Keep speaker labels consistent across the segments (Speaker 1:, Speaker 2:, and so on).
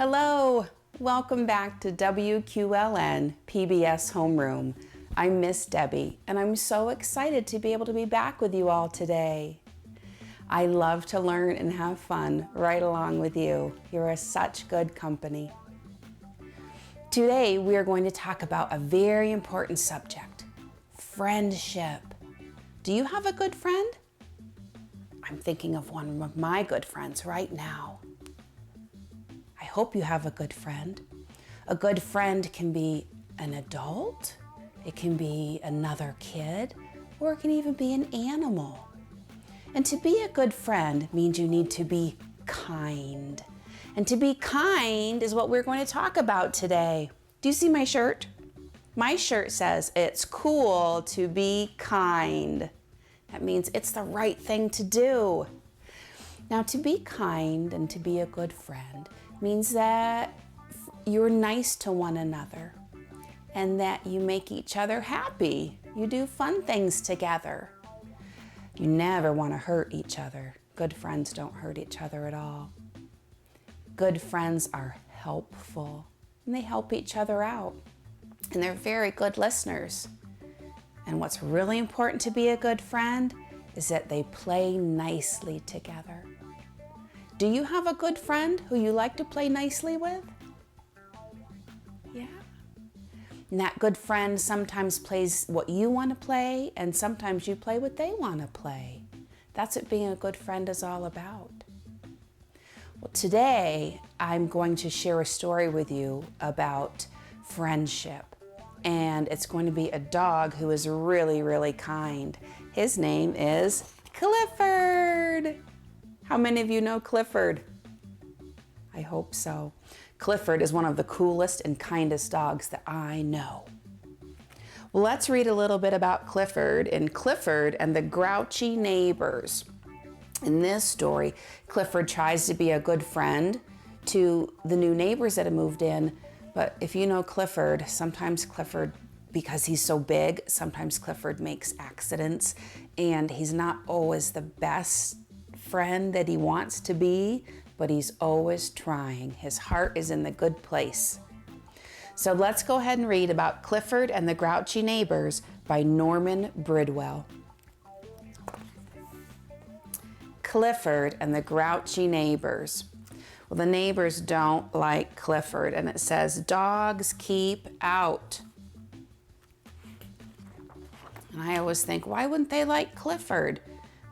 Speaker 1: Hello, welcome back to WQLN PBS Homeroom. I'm Miss Debbie, and I'm so excited to be able to be back with you all today. I love to learn and have fun right along with you. You're such good company. Today, we are going to talk about a very important subject, friendship. Do you have a good friend? I'm thinking of one of my good friends right now. I hope you have a good friend. A good friend can be an adult, it can be another kid, or it can even be an animal. And to be a good friend means you need to be kind. And to be kind is what we're going to talk about today. Do you see my shirt? My shirt says it's cool to be kind. That means it's the right thing to do. Now, to be kind and to be a good friend means that you're nice to one another and that you make each other happy. You do fun things together. You never want to hurt each other. Good friends don't hurt each other at all. Good friends are helpful and they help each other out. And they're very good listeners. And what's really important to be a good friend is that they play nicely together. Do you have a good friend who you like to play nicely with? Yeah. And that good friend sometimes plays what you want to play, and sometimes you play what they want to play. That's what being a good friend is all about. Well, today I'm going to share a story with you about friendship. And it's going to be a dog who is really, really kind. His name is Clifford. How many of you know Clifford? I hope so. Clifford is one of the coolest and kindest dogs that I know. Well, let's read a little bit about Clifford in Clifford and the Grouchy Neighbors. In this story, Clifford tries to be a good friend to the new neighbors that have moved in. But if you know Clifford, sometimes Clifford, because he's so big, sometimes Clifford makes accidents and he's not always the best friend that he wants to be, but he's always trying. His heart is in the good place. So let's go ahead and read about Clifford and the Grouchy Neighbors by Norman Bridwell. Clifford and the Grouchy Neighbors. Well, the neighbors don't like Clifford, and it says, dogs keep out. And I always think, why wouldn't they like Clifford?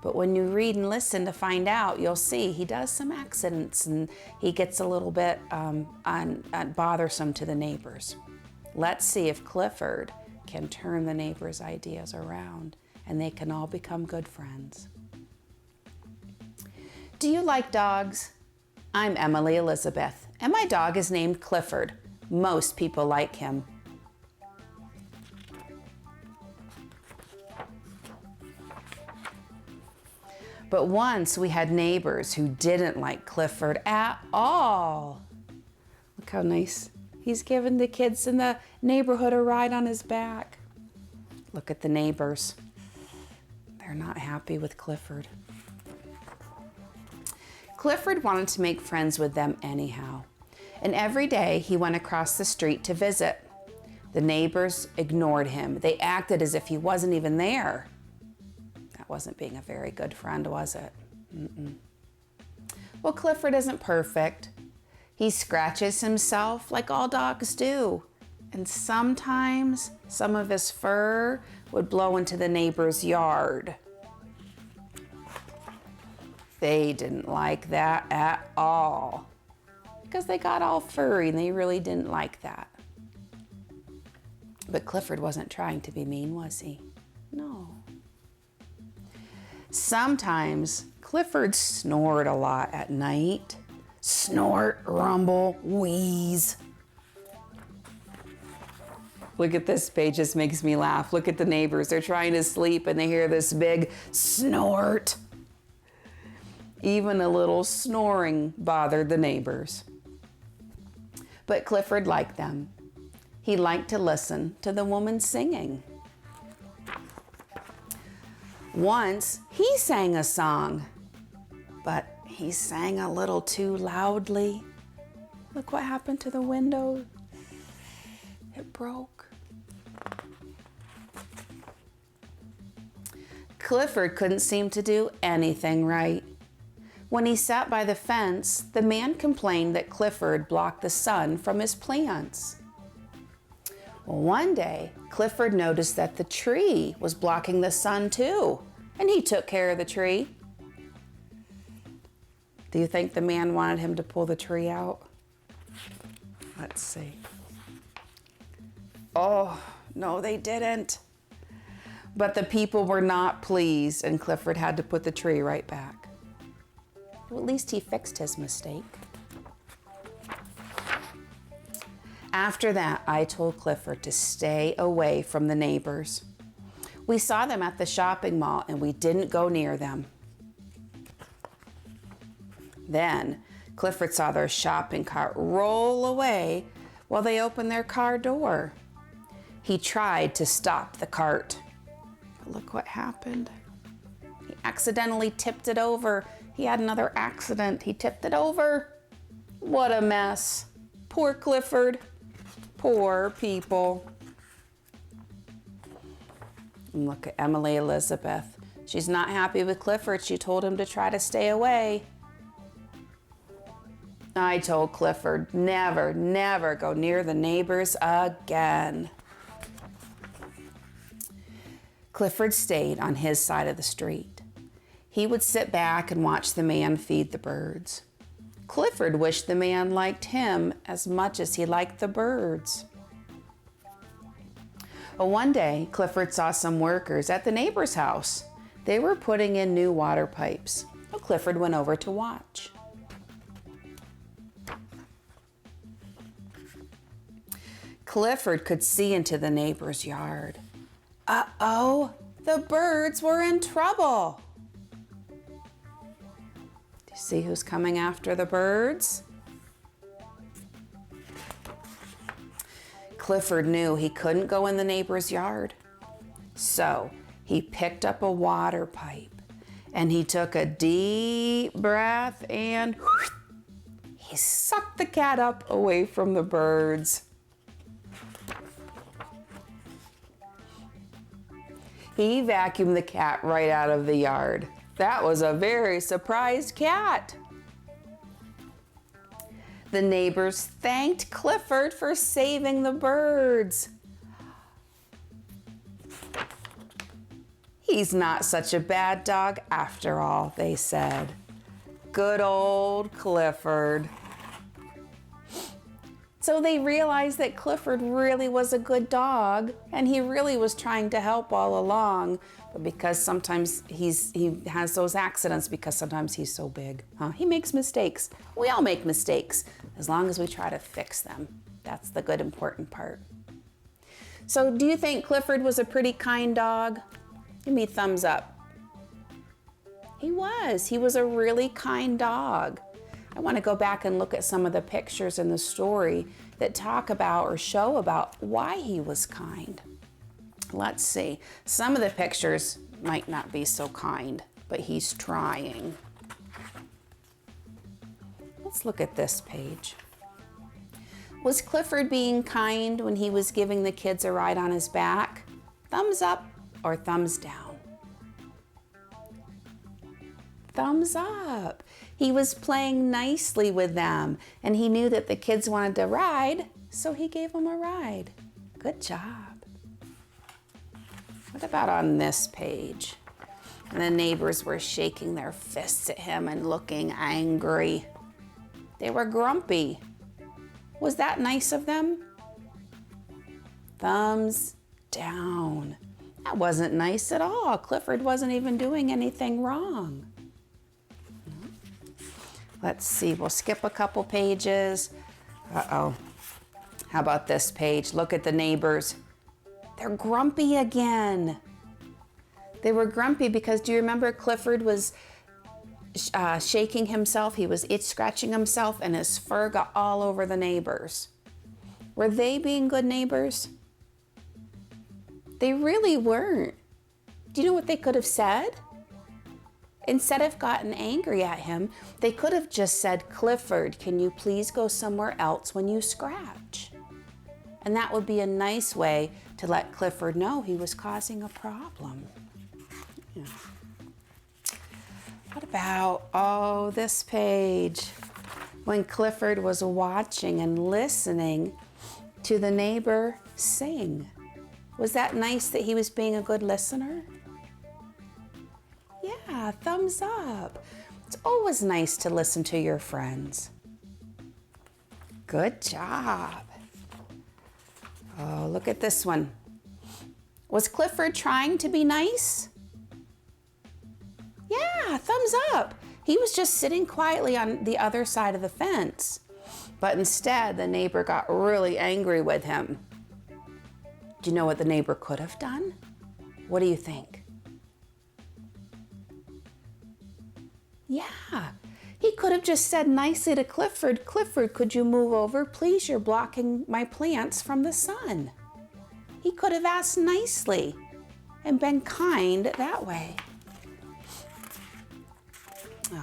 Speaker 1: But when you read and listen to find out, you'll see he does some accidents and he gets a little bit bothersome to the neighbors. Let's see if Clifford can turn the neighbors' ideas around and they can all become good friends. Do you like dogs? I'm Emily Elizabeth, and my dog is named Clifford. Most people like him. But once we had neighbors who didn't like Clifford at all. Look how nice. He's giving the kids in the neighborhood a ride on his back. Look at the neighbors. They're not happy with Clifford. Clifford wanted to make friends with them anyhow, and every day he went across the street to visit. The neighbors ignored him. They acted as if he wasn't even there. That wasn't being a very good friend, was it? Well, Clifford isn't perfect. He scratches himself like all dogs do, and sometimes some of his fur would blow into the neighbor's yard. They didn't like that at all because they got all furry and they really didn't like that. But Clifford wasn't trying to be mean, was he? No. Sometimes Clifford snored a lot at night. Snort, rumble, wheeze. Look at this page, just makes me laugh. Look at the neighbors. They're trying to sleep and they hear this big snort. Even a little snoring bothered the neighbors. But Clifford liked them. He liked to listen to the woman singing. Once he sang a song, but he sang a little too loudly. Look what happened to the window. It broke. Clifford couldn't seem to do anything right. When he sat by the fence, the man complained that Clifford blocked the sun from his plants. Well, one day, Clifford noticed that the tree was blocking the sun too, and he took care of the tree. Do you think the man wanted him to pull the tree out? Let's see. Oh, no, they didn't. But the people were not pleased, and Clifford had to put the tree right back. Well, at least he fixed his mistake. After that, I told Clifford to stay away from the neighbors. We saw them at the shopping mall, and we didn't go near them. Then, Clifford saw their shopping cart roll away while they opened their car door. He tried to stop the cart. But look what happened. He accidentally tipped it over. He had another accident. He tipped it over. What a mess. Poor Clifford. Poor people. And look at Emily Elizabeth. She's not happy with Clifford. She told him to try to stay away. I told Clifford, never, never go near the neighbors again. Clifford stayed on his side of the street. He would sit back and watch the man feed the birds. Clifford wished the man liked him as much as he liked the birds. Well, one day, Clifford saw some workers at the neighbor's house. They were putting in new water pipes. Well, Clifford went over to watch. Clifford could see into the neighbor's yard. Uh-oh, the birds were in trouble. Do you see who's coming after the birds? Clifford knew he couldn't go in the neighbor's yard. So he picked up a water pipe and he took a deep breath and he sucked the cat up away from the birds. He vacuumed the cat right out of the yard. That was a very surprised cat. The neighbors thanked Clifford for saving the birds. He's not such a bad dog after all, they said. Good old Clifford. So they realized that Clifford really was a good dog and he really was trying to help all along, but because sometimes he has those accidents because sometimes he's so big. He makes mistakes. We all make mistakes as long as we try to fix them. That's the good important part. So do you think Clifford was a pretty kind dog? Give me a thumbs up. He was a really kind dog. I want to go back and look at some of the pictures in the story that talk about or show about why he was kind. Let's see. Some of the pictures might not be so kind, but he's trying. Let's look at this page. Was Clifford being kind when he was giving the kids a ride on his back? Thumbs up or thumbs down? Thumbs up. He was playing nicely with them, and he knew that the kids wanted to ride, so he gave them a ride. Good job. What about on this page? And the neighbors were shaking their fists at him and looking angry. They were grumpy. Was that nice of them? Thumbs down. That wasn't nice at all. Clifford wasn't even doing anything wrong. Let's see, we'll skip a couple pages. Uh-oh. How about this page? Look at the neighbors. They're grumpy again. They were grumpy because, do you remember Clifford was shaking himself? He was scratching himself and his fur got all over the neighbors. Were they being good neighbors? They really weren't. Do you know what they could have said? Instead of gotten angry at him, they could have just said, "Clifford, can you please go somewhere else when you scratch?" And that would be a nice way to let Clifford know he was causing a problem. Yeah. What about, this page? When Clifford was watching and listening to the neighbor sing. Was that nice that he was being a good listener? Yeah, thumbs up. It's always nice to listen to your friends. Good job. Oh, look at this one. Was Clifford trying to be nice? Yeah, thumbs up. He was just sitting quietly on the other side of the fence. But instead, the neighbor got really angry with him. Do you know what the neighbor could have done? What do you think? Yeah, he could have just said nicely to Clifford, "Clifford, could you move over? Please, you're blocking my plants from the sun." He could have asked nicely and been kind that way.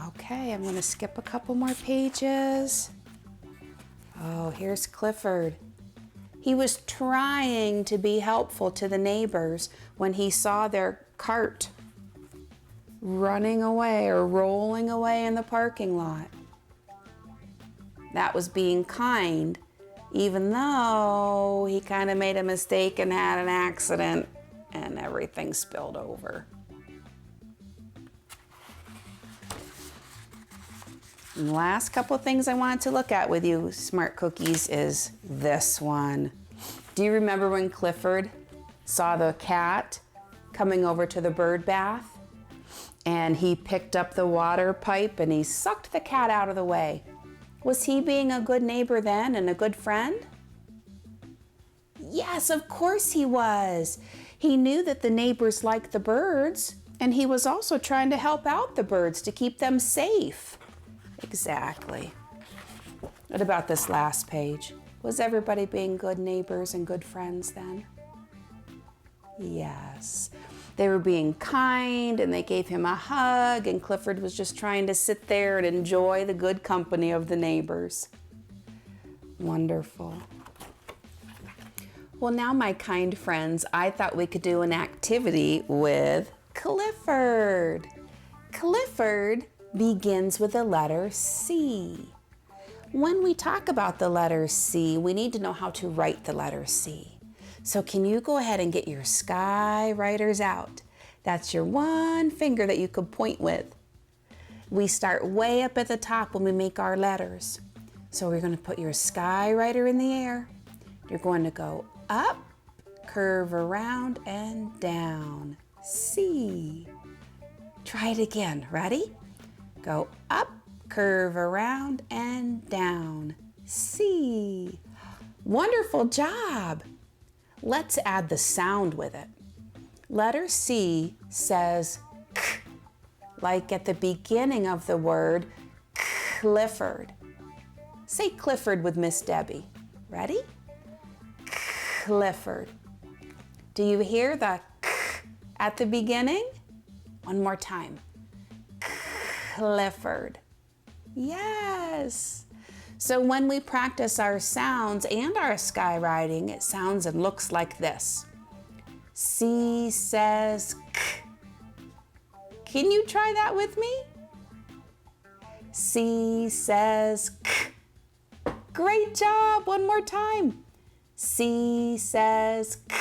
Speaker 1: Okay, I'm going to skip a couple more pages. Oh, here's Clifford. He was trying to be helpful to the neighbors when he saw their cart running away or rolling away in the parking lot. That was being kind, even though he kind of made a mistake and had an accident and everything spilled over. And the last couple of things I wanted to look at with you, Smart Cookies, is this one. Do you remember when Clifford saw the cat coming over to the bird bath? And he picked up the water pipe and he sucked the cat out of the way. Was he being a good neighbor then and a good friend? Yes, of course he was. He knew that the neighbors liked the birds, and he was also trying to help out the birds to keep them safe. Exactly. What about this last page? Was everybody being good neighbors and good friends then? Yes. They were being kind and they gave him a hug, and Clifford was just trying to sit there and enjoy the good company of the neighbors. Wonderful. Well, now, my kind friends, I thought we could do an activity with Clifford. Clifford begins with the letter C. When we talk about the letter C, we need to know how to write the letter C. So can you go ahead and get your sky writers out? That's your one finger that you could point with. We start way up at the top when we make our letters. So we're going to put your sky writer in the air. You're going to go up, curve around, and down. C. Try it again. Ready? Go up, curve around, and down. C. Wonderful job. Let's add the sound with it. Letter C says k, like at the beginning of the word Clifford. Say Clifford with Miss Debbie. Ready? Clifford. Do you hear the k at the beginning? One more time. Clifford. Yes. So when we practice our sounds and our sky writing, it sounds and looks like this. C says k. Can you try that with me? C says k. Great job. One more time. C says k.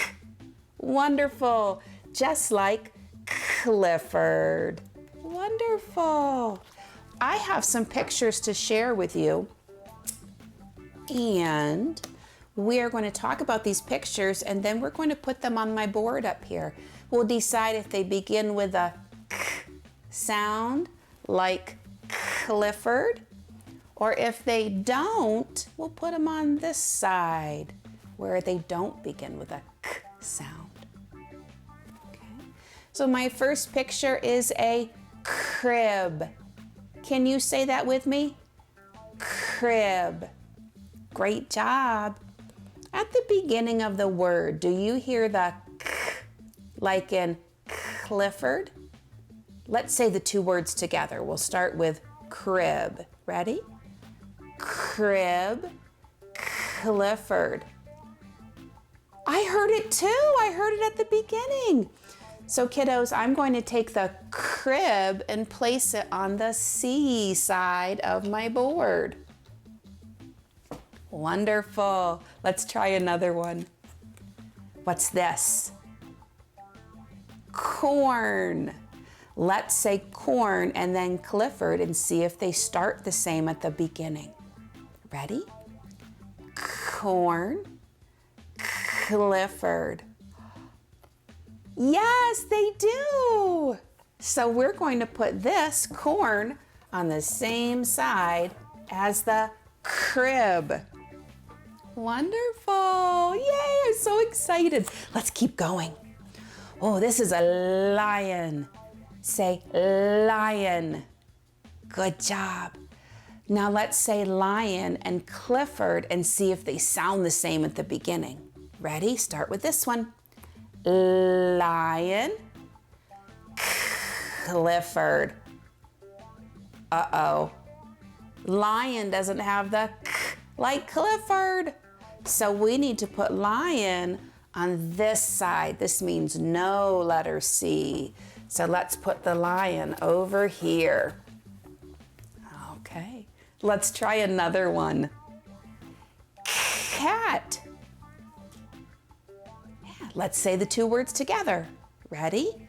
Speaker 1: Wonderful. Just like Clifford. Wonderful. I have some pictures to share with you. And we're going to talk about these pictures, and then we're going to put them on my board up here. We'll decide if they begin with a k sound, like Clifford, or if they don't, we'll put them on this side where they don't begin with a k sound. Okay. So my first picture is a crib. Can you say that with me? Crib. Great job. At the beginning of the word, do you hear the k like in Clifford? Let's say the two words together. We'll start with crib. Ready? Crib, Clifford. I heard it too. I heard it at the beginning. So kiddos, I'm going to take the crib and place it on the C side of my board. Wonderful. Let's try another one. What's this? Corn. Let's say corn and then Clifford and see if they start the same at the beginning. Ready? Corn, Clifford. Yes, they do. So we're going to put this corn on the same side as the crib. Wonderful. Yay, I'm so excited. Let's keep going. Oh, this is a lion. Say lion. Good job. Now let's say lion and Clifford and see if they sound the same at the beginning. Ready? Start with this one. Lion, Clifford. Uh-oh. Lion doesn't have the k like Clifford. So we need to put lion on this side. This means no letter C. So let's put the lion over here. Okay, let's try another one. Cat. Yeah, let's say the two words together. Ready?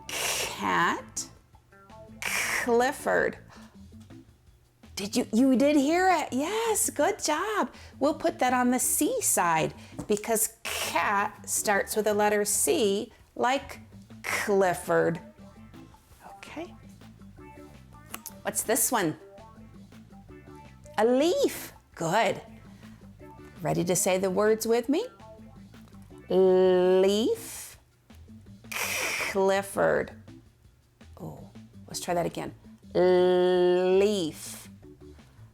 Speaker 1: Cat, Clifford. You did hear it? Yes, good job. We'll put that on the C side because cat starts with the letter C like Clifford. Okay. What's this one? A leaf. Good. Ready to say the words with me? Leaf, Clifford. Oh, let's try that again. Leaf.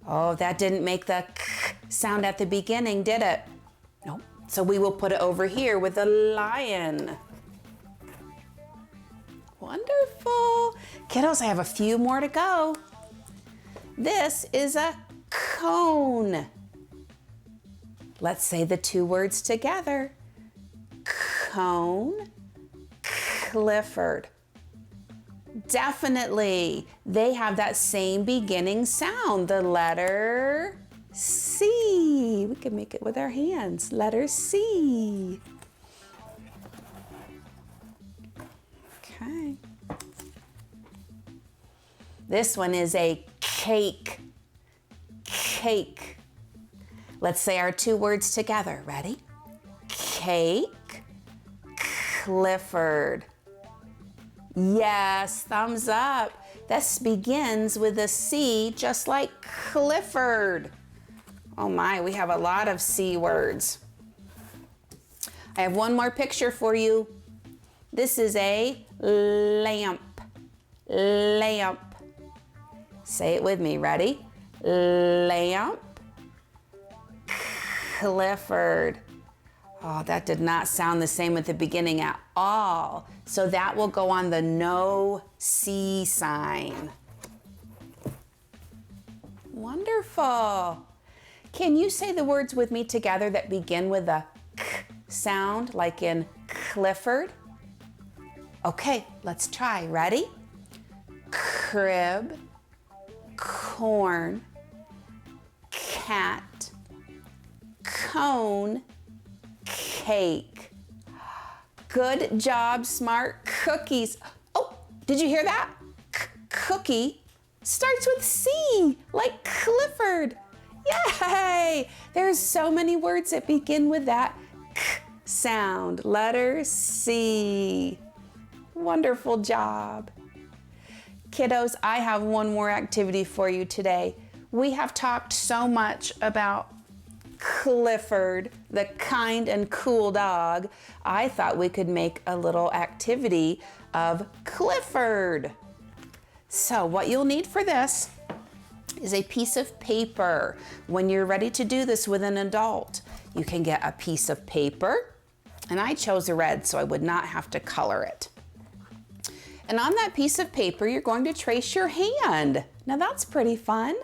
Speaker 1: Oh, that didn't make the k sound at the beginning, did it? Nope. So we will put it over here with a lion. Wonderful. Kiddos, I have a few more to go. This is a cone. Let's say the two words together. Cone, Clifford. Definitely. They have that same beginning sound, the letter C. We can make it with our hands. Letter C. Okay. This one is a cake. Cake. Let's say our two words together. Ready? Cake, Clifford. Yes, thumbs up. This begins with a C, just like Clifford. Oh my, we have a lot of C words. I have one more picture for you. This is a lamp. Lamp. Say it with me. Ready? Lamp, Clifford. Oh, that did not sound the same at the beginning at all. So that will go on the no C sign. Wonderful. Can you say the words with me together that begin with a k sound, like in Clifford? Okay, let's try. Ready? Crib, corn, cat, cone, cake. Good job, smart cookies. Oh, did you hear that? Cookie starts with C, like Clifford. Yay! There's so many words that begin with that k sound. Letter C. Wonderful job. Kiddos, I have one more activity for you today. We have talked so much about Clifford, the kind and cool dog. I thought we could make a little activity of Clifford. So what you'll need for this is a piece of paper. When you're ready to do this with an adult, you can get a piece of paper, and I chose red so I would not have to color it. And on that piece of paper, you're going to trace your hand. Now that's pretty fun.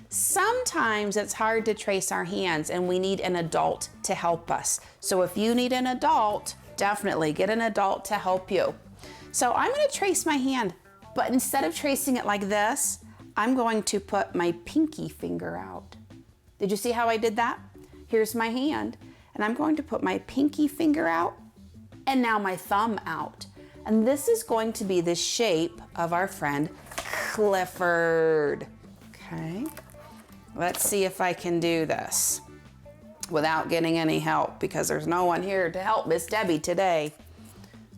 Speaker 1: Sometimes it's hard to trace our hands and we need an adult to help us. So if you need an adult, definitely get an adult to help you. So I'm going to trace my hand, but instead of tracing it like this, I'm going to put my pinky finger out. Did you see how I did that? Here's my hand, and I'm going to put my pinky finger out and now my thumb out. And this is going to be the shape of our friend Clifford. Okay, let's see if I can do this without getting any help because there's no one here to help Miss Debbie today.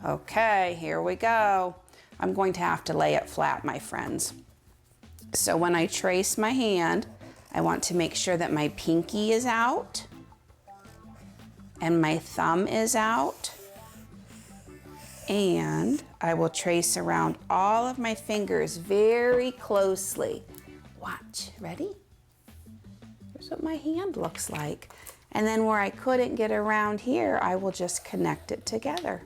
Speaker 1: Okay, here we go. I'm going to have to lay it flat, my friends. So when I trace my hand, I want to make sure that my pinky is out and my thumb is out. And I will trace around all of my fingers very closely. Watch, ready? Here's what my hand looks like. And then where I couldn't get around here, I will just connect it together.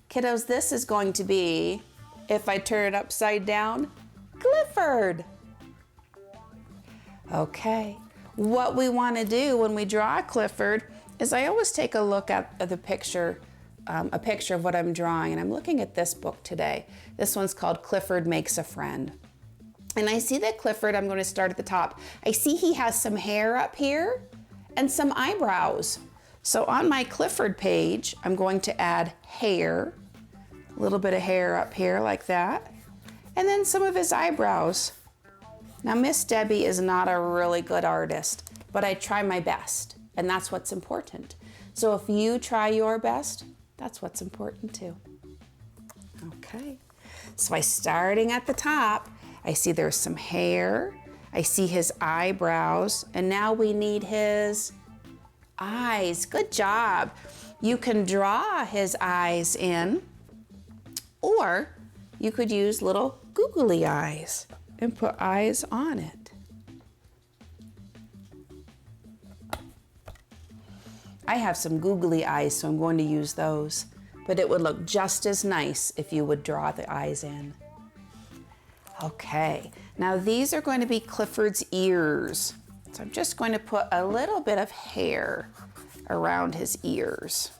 Speaker 1: Kiddos, this is going to be, if I turn it upside down, Clifford. Okay, what we want to do when we draw Clifford is I always take a look at the picture, a picture of what I'm drawing, and I'm looking at this book today. This one's called Clifford Makes a Friend. And I see that Clifford, I'm going to start at the top. I see he has some hair up here and some eyebrows. So on my Clifford page, I'm going to add hair, a little bit of hair up here like that, and then some of his eyebrows. Now, Miss Debbie is not a really good artist, but I try my best, and that's what's important. So if you try your best, that's what's important too. Okay, so by starting at the top, I see there's some hair, I see his eyebrows, and now we need his eyes. Good job. You can draw his eyes in, or you could use little googly eyes and put eyes on it. I have some googly eyes, so I'm going to use those, but it would look just as nice if you would draw the eyes in. Okay, now these are going to be Clifford's ears. So I'm just going to put a little bit of hair around his ears.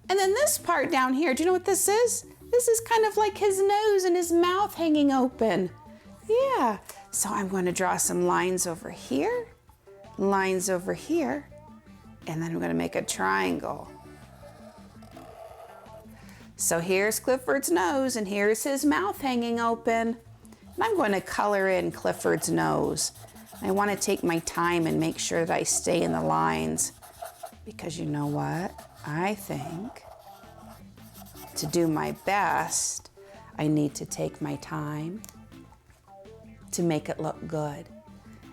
Speaker 1: And then this part down here, do you know what this is? This is kind of like his nose and his mouth hanging open. Yeah, so I'm going to draw some lines over here, lines over here, and then I'm going to make a triangle. So here's Clifford's nose and here's his mouth hanging open. And I'm going to color in Clifford's nose. I want to take my time and make sure that I stay in the lines because you know what? I think to do my best, I need to take my time to make it look good.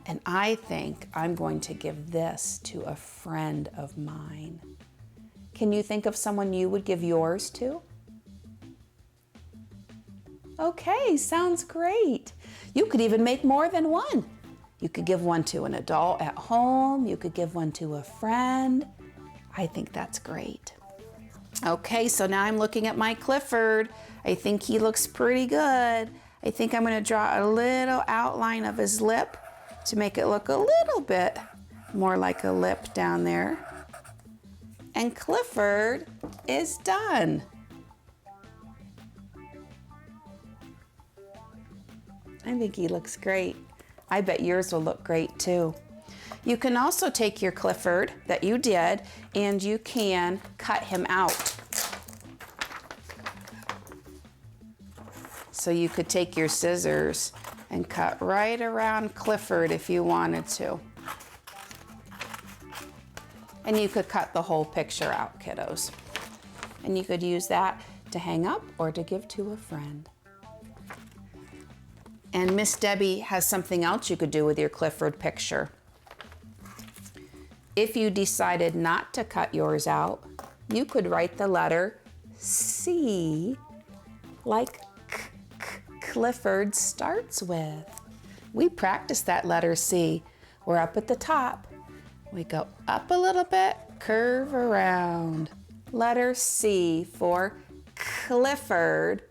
Speaker 1: And I think I'm going to give this to a friend of mine. Can you think of someone you would give yours to? Okay, sounds great. You could even make more than one. You could give one to an adult at home. You could give one to a friend. I think that's great. Okay, so now I'm looking at my Clifford. I think he looks pretty good. I think I'm going to draw a little outline of his lip to make it look a little bit more like a lip down there. And Clifford is done. I think he looks great. I bet yours will look great too. You can also take your Clifford that you did and you can cut him out. So you could take your scissors and cut right around Clifford if you wanted to. And you could cut the whole picture out, kiddos. And you could use that to hang up or to give to a friend. And Miss Debbie has something else you could do with your Clifford picture. If you decided not to cut yours out, you could write the letter C like Clifford starts with. We practice that letter C. We're up at the top. We go up a little bit, curve around. Letter C for Clifford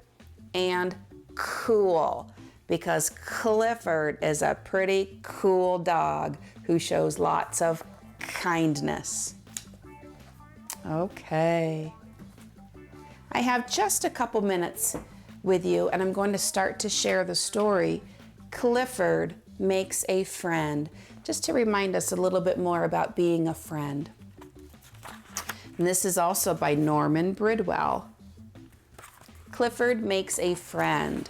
Speaker 1: and cool, because Clifford is a pretty cool dog who shows lots of kindness. Okay. I have just a couple minutes with you, and I'm going to start to share the story, Clifford Makes a Friend, just to remind us a little bit more about being a friend. And this is also by Norman Bridwell. Clifford makes a friend.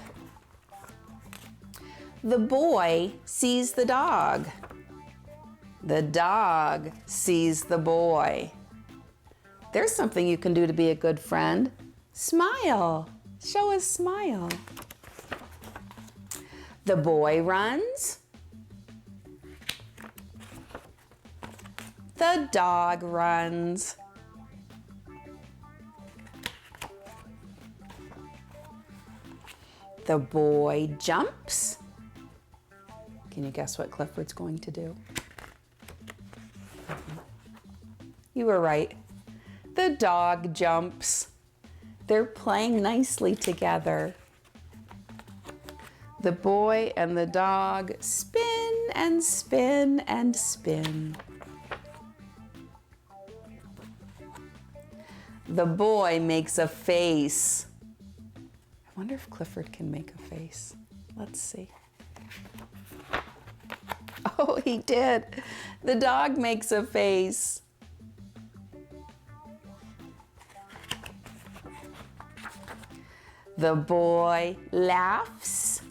Speaker 1: The boy sees the dog. The dog sees the boy. There's something you can do to be a good friend. Smile. Show a smile. The boy runs. The dog runs. The boy jumps. Can you guess what Clifford's going to do? You were right. The dog jumps. They're playing nicely together. The boy and the dog spin and spin and spin. The boy makes a face. I wonder if Clifford can make a face. Let's see. Oh, he did. The dog makes a face. The boy laughs.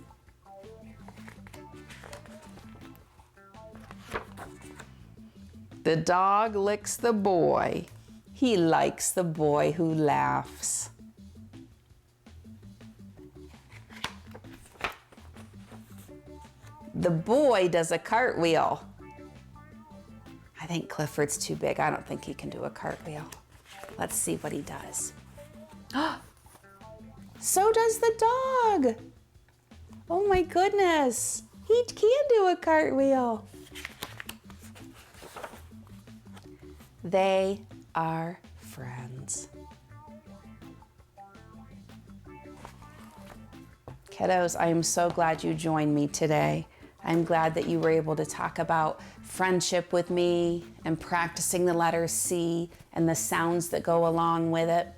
Speaker 1: The dog licks the boy. He likes the boy who laughs. The boy does a cartwheel. I think Clifford's too big. I don't think he can do a cartwheel. Let's see what he does. So does the dog. Oh my goodness. He can do a cartwheel. They are friends. Kiddos, I am so glad you joined me today. I'm glad that you were able to talk about friendship with me and practicing the letter C and the sounds that go along with it.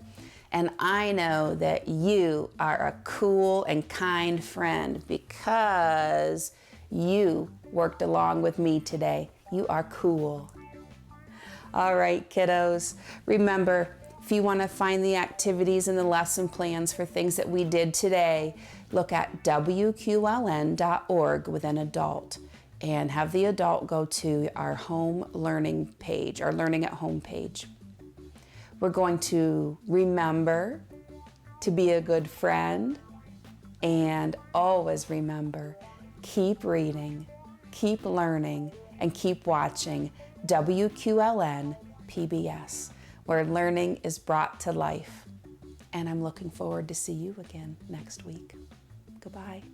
Speaker 1: And I know that you are a cool and kind friend because you worked along with me today. You are cool. All right, kiddos. Remember, if you want to find the activities and the lesson plans for things that we did today, look at WQLN.org with an adult and have the adult go to our home learning page, our Learning at Home page. We're going to remember to be a good friend and always remember, keep reading, keep learning, and keep watching WQLN PBS, where learning is brought to life. And I'm looking forward to see you again next week. Goodbye.